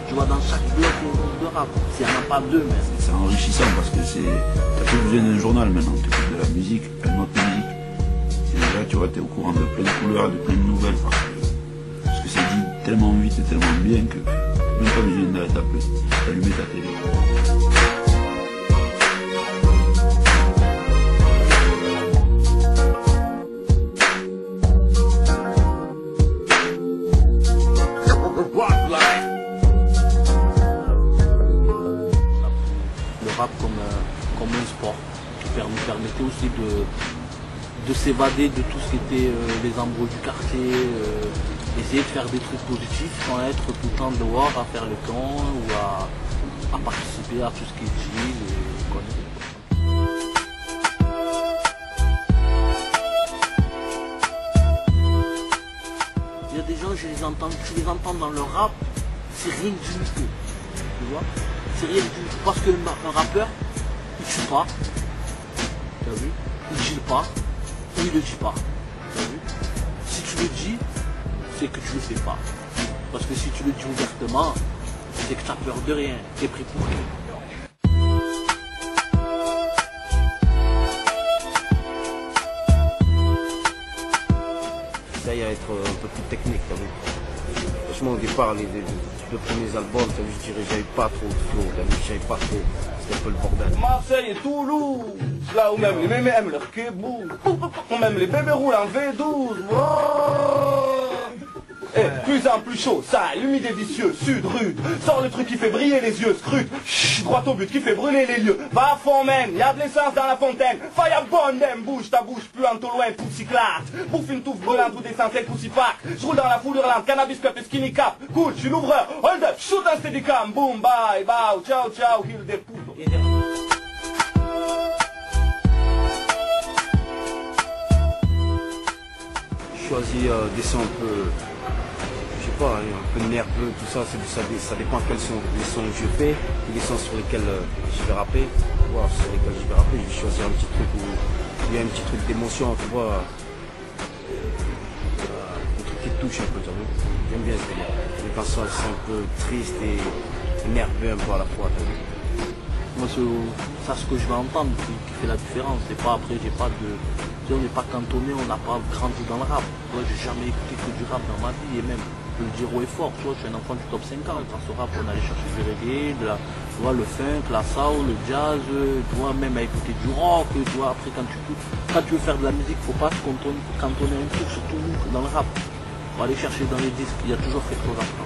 Tu vois, dans chaque bloc de rap, s'il n'y en a pas deux, mais... C'est enrichissant parce que t'as plus besoin d'un journal maintenant, tu écoutes de la musique, une autre musique. Et déjà, tu vois, t'es au courant de plein de couleurs, de plein de nouvelles parce que c'est dit tellement vite et tellement bien que même pas besoin d'allumer ta télé. Le rap comme un sport qui permettait aussi de s'évader de tout ce qui était les embrouilles du quartier, essayer de faire des trucs positifs sans être tout le temps dehors à faire le camp ou à participer à tout ce qui est chill et conneries. Il y a des gens, tu les entends dans leur rap, c'est rien du tout, tu vois. C'est rien du tout, parce qu'un rappeur, il tue pas, t'as vu, il gile pas, ou il le dit pas, t'as vu. Si tu le dis, c'est que tu le fais pas. Parce que si tu le dis ouvertement, c'est que tu as peur de rien, t'es pris pour rien. Ça y est, être un peu plus technique, t'as vu. Franchement, au départ, les deux premiers albums, t'as vu, je dirais, j'avais pas trop de flow, t'as vu, j'avais pas trop. C'était un peu le bordel. Marseille et Toulouse, là où même les mémés aiment leur kebou, même les bébés roulent en V12. Et plus en plus chaud, ça, humide et vicieux, sud, rude, sort le truc qui fait briller les yeux, scrute, droit au but, qui fait brûler les lieux, va à fond même, y'a de l'essence dans la fontaine, fire bonne bouge ta bouche, plus en loin, poussi classe, bouffe une touffe brûlante ou des centaines poussi pack, je roule dans la foule hurlante, cannabis cup et skinny cap, cool, je suis l'ouvreur, hold up, shoot un steadicam, boom, bye, bow, ciao, ciao, heal des poudres. Je choisis des sons un peu, je sais pas, un peu nerveux, tout ça, ça dépend quels sont les sons que je fais, les sons sur lesquels je vais rapper, tu vois, sur lesquels je vais rapper, je vais choisir un petit truc où il y a un petit truc d'émotion, tu vois, un truc qui te touche un peu, tu vois. J'aime bien ce délire. Les chansons sont un peu tristes et nerveux un peu à la fois, tu vois. Moi, c'est ce que je vais entendre qui fait la différence. C'est pas après, j'ai pas de... Tu sais, on n'est pas cantonné, on n'a pas grandi dans le rap. Moi, j'ai jamais écouté que du rap dans ma vie. Et même, je peux le dire haut et fort, tu vois, je suis un enfant du top 50. Grâce au rap, on allait chercher du reggae, tu vois, le funk, la soul, le jazz, tu vois, même à écouter du rock, tu vois. Après, quand tu veux faire de la musique, faut pas se cantonner un truc, surtout dans le rap. Faut aller chercher dans les disques, il y a toujours quelque chose à faire.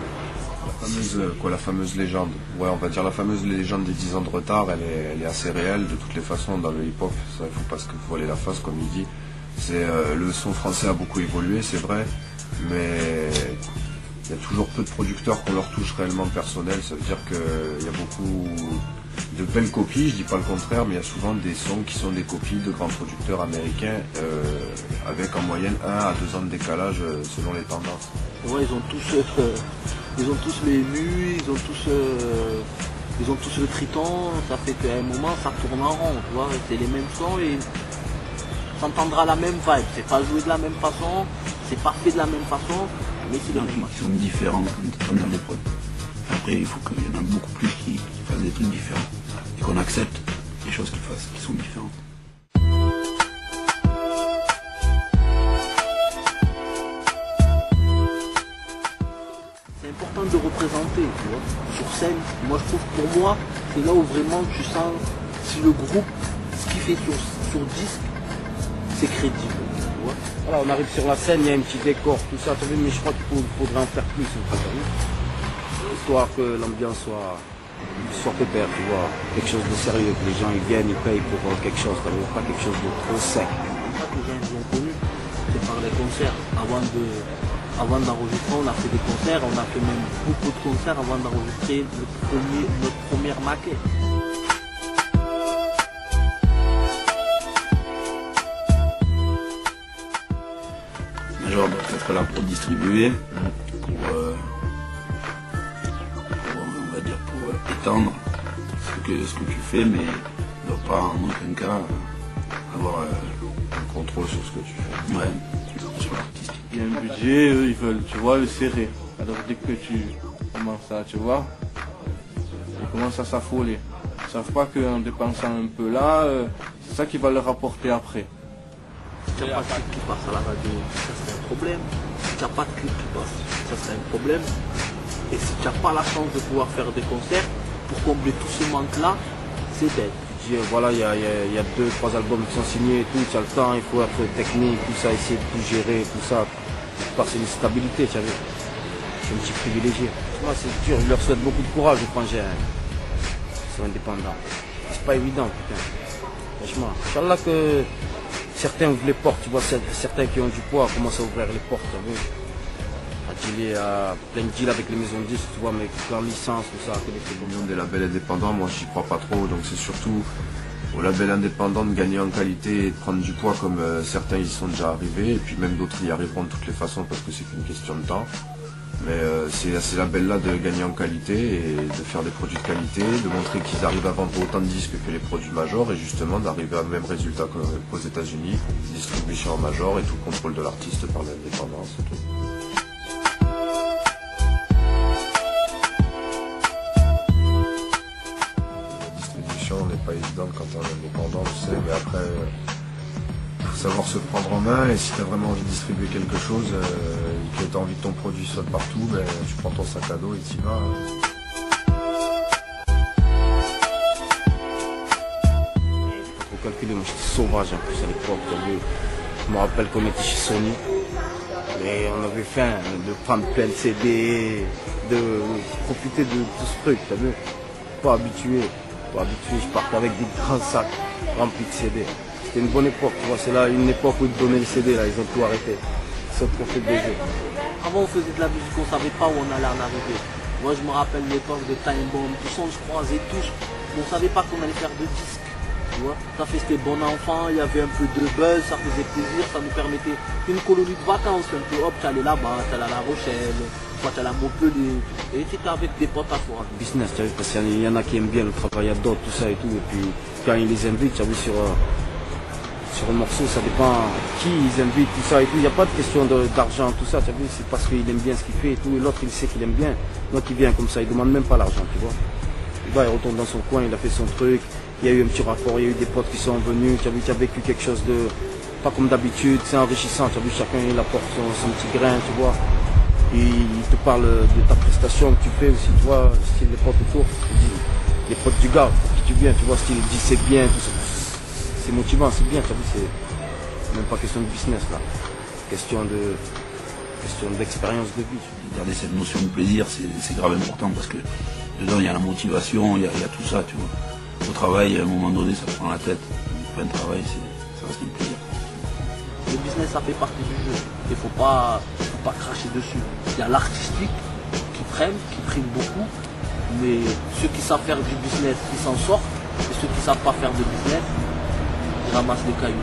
La fameuse légende. Ouais, on va dire la fameuse légende des 10 ans de retard, elle est assez réelle de toutes les façons dans le hip-hop. Ça, il faut pas se voiler la face, comme il dit. Le son français a beaucoup évolué, c'est vrai, mais il y a toujours peu de producteurs qui ont leur touche réellement personnelle. Ça veut dire qu'il y a beaucoup de belles copies, je dis pas le contraire, mais il y a souvent des sons qui sont des copies de grands producteurs américains avec en moyenne 1 à 2 ans de décalage selon les tendances. Ouais, ils ont tous les nus, ils ont tous le triton, ça fait qu'à un moment ça tourne en rond, tu vois, c'est les mêmes sons et s'entendra la même vibe, c'est pas joué de la même façon, c'est pas fait de la même façon, mais c'est de la même façon. Qui sont différents comme dans les prods. Après, il faut qu'il y en a beaucoup plus qui fassent des trucs différents et qu'on accepte les choses qui sont différentes. C'est important de représenter, tu vois, sur scène. Moi, je trouve, pour moi, c'est là où vraiment tu sens si le groupe, ce qu'il fait sur disque, c'est crédible, tu vois. Voilà, on arrive sur la scène, il y a un petit décor, tout ça, t'as vu, mais je crois qu'il faudrait en faire plus, en fait, histoire que l'ambiance soit pépère, tu vois, quelque chose de sérieux, que les gens ils viennent, ils payent pour quelque chose, t'as vu, pas quelque chose de trop sec. C'est ça que les gens ont connu, c'est par les concerts. Avant d'enregistrer, on a fait des concerts, on a fait même beaucoup de concerts avant d'enregistrer notre première maquette. Major doit être là pour distribuer, pour étendre ce que tu fais, mais ne doit pas en aucun cas avoir un contrôle sur ce que tu fais. Ouais, sur l'artistique. Il y a un budget, eux ils veulent, tu vois, le serrer. Alors dès que tu Comment ça, tu vois? Ils commencent à s'affoler. Ils savent pas qu'en dépensant un peu là, c'est ça qui va leur rapporter après. Si tu n'as pas de clip qui passe à la radio, ça c'est un problème. Si tu n'as pas de clip qui passe, ça c'est un problème. Et si tu n'as pas la chance de pouvoir faire des concerts, pour combler tout ce manque-là, c'est bête. Voilà, il y a 2-3 albums qui sont signés et tout, tu as le temps, il faut être technique, tout ça, essayer de tout gérer, tout ça. Parce que c'est une stabilité, tu vois. Je suis un petit privilégié. Tu vois, c'est dur, je leur souhaite beaucoup de courage, je pense, ils sont indépendants. C'est pas évident, putain. Franchement, Inch'Allah que certains ouvrent les portes, tu vois, certains qui ont du poids commencent à ouvrir les portes, tu vois. À plein de deals avec les maisons de disques, tu vois, mais leur licence, tout ça, que des trucs comme ça. Des labels indépendants, moi j'y crois pas trop, donc c'est surtout aux labels indépendants de gagner en qualité et de prendre du poids comme certains y sont déjà arrivés, et puis même d'autres y arriveront de toutes les façons parce que c'est qu'une question de temps. Mais c'est à ces labels-là de gagner en qualité et de faire des produits de qualité, de montrer qu'ils arrivent à vendre autant de disques que les produits majors et justement d'arriver au même résultat qu'aux États-Unis, distribution en major et tout le contrôle de l'artiste par l'indépendance et tout. N'est pas évidente quand on est indépendant, tu sais, mais après, faut savoir se prendre en main et si tu as vraiment envie de distribuer quelque chose et que tu as envie que ton produit soit partout, ben, tu prends ton sac à dos et tu y vas. Faut calculer, moi j'étais sauvage en plus à l'époque, je me rappelle qu'on était chez Sony, et on avait faim de prendre plein de CD, de profiter de tout ce truc, t'as vu, pas habitué. Je partais avec des grands sacs remplis de CD. C'était une bonne époque, tu vois, c'est là une époque où ils donnaient les CD, là, ils ont tout arrêté. Ils sont trop fait des jeux. Avant on faisait de la musique, on ne savait pas où on allait en arriver. Moi je me rappelle l'époque de Time Bomb, tout ça on se croisait tous, mais on ne savait pas qu'on allait faire de disques. Tu vois, ça fait c'était bon enfant, il y avait un peu de buzz, ça faisait plaisir, ça nous permettait une colonie de vacances, un peu hop, tu allais là-bas, tu allais à La Rochelle, tu allais à Montpellier, et tu étais avec des potes à toi. Business, tu vois, parce qu'il y en a qui aiment bien le travail à d'autres, tout ça et tout, et puis quand ils les invitent, tu as vu sur un morceau, ça dépend qui ils invitent, tout ça et tout, il n'y a pas de question d'argent, tout ça, tu as vu, c'est parce qu'il aime bien ce qu'il fait et tout, et l'autre il sait qu'il aime bien, donc il vient comme ça, il demande même pas l'argent, tu vois. Il va, il retourne dans son coin, il a fait son truc. Il y a eu un petit rapport, il y a eu des potes qui sont venus, tu as vu, tu as vécu quelque chose de pas comme d'habitude, c'est enrichissant, tu as vu, chacun il apporte son petit grain, tu vois. Et il te parle de ta prestation que tu fais aussi, tu vois, style les potes autour, les potes du gars, pour qui tu viens, tu vois, style il dit c'est bien, tout ça. C'est motivant, c'est bien, tu as vu, c'est même pas question de business là, question d'expérience de vie. Garder cette notion de plaisir, c'est grave important parce que dedans il y a la motivation, il y a tout ça, tu vois. Au travail, à un moment donné, ça prend la tête. Plein de travail, ça reste un plaisir. Le business, ça fait partie du jeu. Il ne faut pas cracher dessus. Il y a l'artistique qui prime beaucoup. Mais ceux qui savent faire du business, ils s'en sortent. Et ceux qui ne savent pas faire de business, ils ramassent des cailloux.